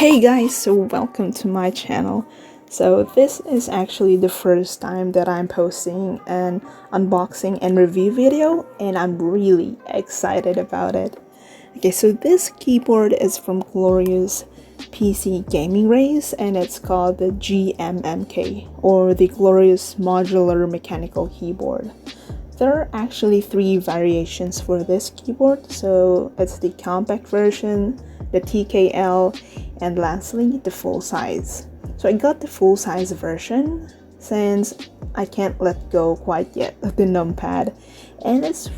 Hey guys, so welcome to my channel. So this is actually the first time that I'm posting an unboxing and review video, and I'm really excited about it. Okay, so this keyboard is from Glorious PC Gaming Race, and it's called the GMMK, or the Glorious Modular Mechanical Keyboard. There are actually three variations for this keyboard, so it's the compact version, the TKL, and lastly the full size. So I got the full size version since I can't let go quite yet of the numpad, and it's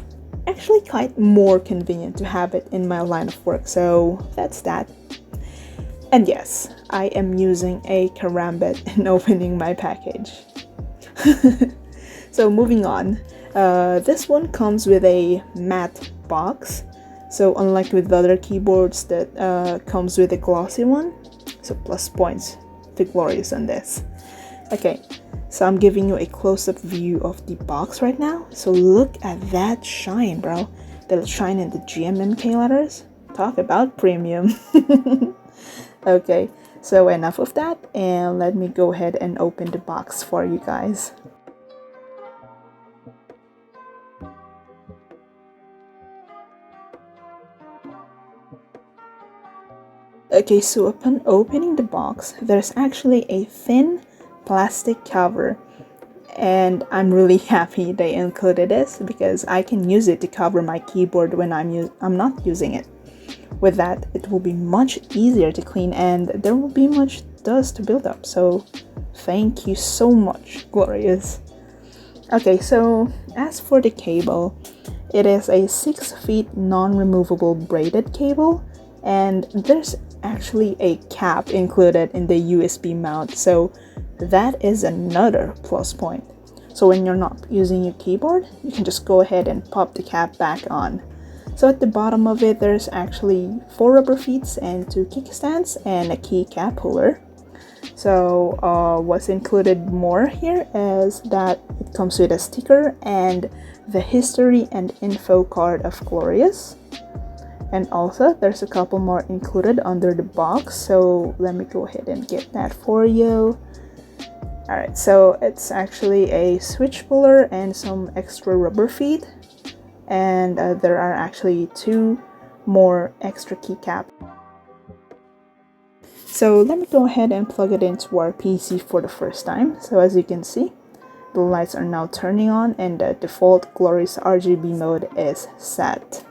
actually quite more convenient to have it in my line of work, so that's that. And yes, I am using a karambit in opening my package. So moving on, this one comes with a matte box. So unlike with other keyboards that comes with a glossy one, so plus points to Glorious on this. Okay, so I'm giving you a close-up view of the box right now. So look at that shine, bro. The shine in the GMMK letters. Talk about premium. Okay, so enough of that, and let me go ahead and open the box for you guys. Okay, so upon opening the box, there's actually a thin plastic cover, and I'm really happy they included this because I can use it to cover my keyboard when I'm not using it. With that, it will be much easier to clean and there will be much dust to build up, so thank you so much, Glorious. Okay, so as for the cable, it is a 6 feet non-removable braided cable, and there's actually a cap included in the USB mount, so that is another plus point. So when you're not using your keyboard, you can just go ahead and pop the cap back on. So at the bottom of it, there's actually 4 rubber feet and 2 kickstands and a keycap holder. So what's included more here is that it comes with a sticker and the history and info card of Glorious. And also there's a couple more included under the box, so let me go ahead and get that for you. Alright, so it's actually a switch puller and some extra rubber feet, and there are actually 2 more extra keycaps. So let me go ahead and plug it into our PC for the first time. So as you can see, the lights are now turning on and the default Glorious RGB mode is set.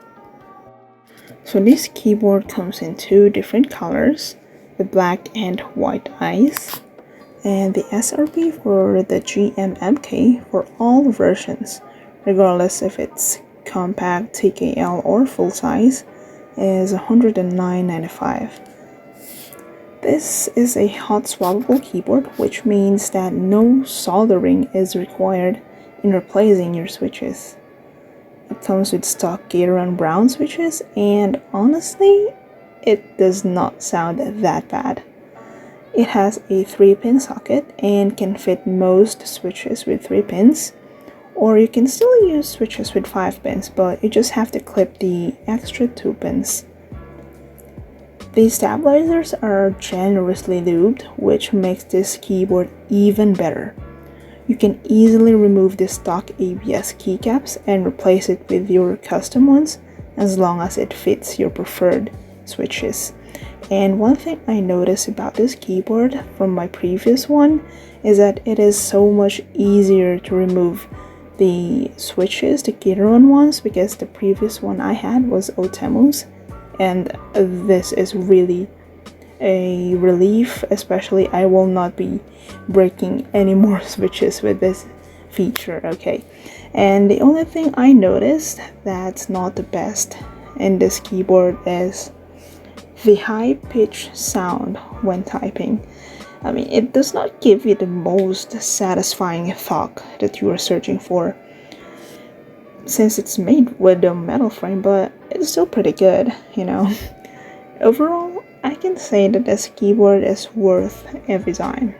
So this keyboard comes in 2 different colors, the black and white ice, and the SRP for the GMMK for all versions, regardless if it's compact, TKL, or full size, is $109.95. This is a hot swappable keyboard, which means that no soldering is required in replacing your switches. It comes with stock Gateron brown switches, and honestly, it does not sound that bad. It has a 3-pin socket and can fit most switches with 3 pins, or you can still use switches with 5 pins, but you just have to clip the extra 2 pins. The stabilizers are generously lubed, which makes this keyboard even better. You can easily remove the stock ABS keycaps and replace it with your custom ones as long as it fits your preferred switches. And one thing I noticed about this keyboard from my previous one is that it is so much easier to remove the switches, the Gateron ones, because the previous one I had was Otemu's, and this is really a relief, especially I will not be breaking any more switches with this feature. Okay, and the only thing I noticed that's not the best in this keyboard is the high-pitched sound when typing. I mean, it does not give you the most satisfying thought that you are searching for since it's made with a metal frame, but it's still pretty good, you know. Overall, I can say that this keyboard is worth every dime.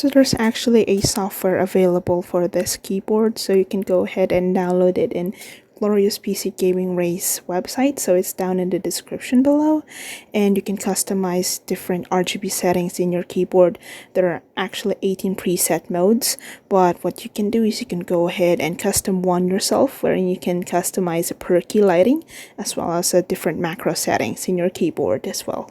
So there's actually a software available for this keyboard, so you can go ahead and download it in Glorious PC Gaming Ray's website, so it's down in the description below, and you can customize different RGB settings in your keyboard. There are actually 18 preset modes, but what you can do is you can go ahead and custom one yourself, wherein you can customize a per key lighting as well as different macro settings in your keyboard as well.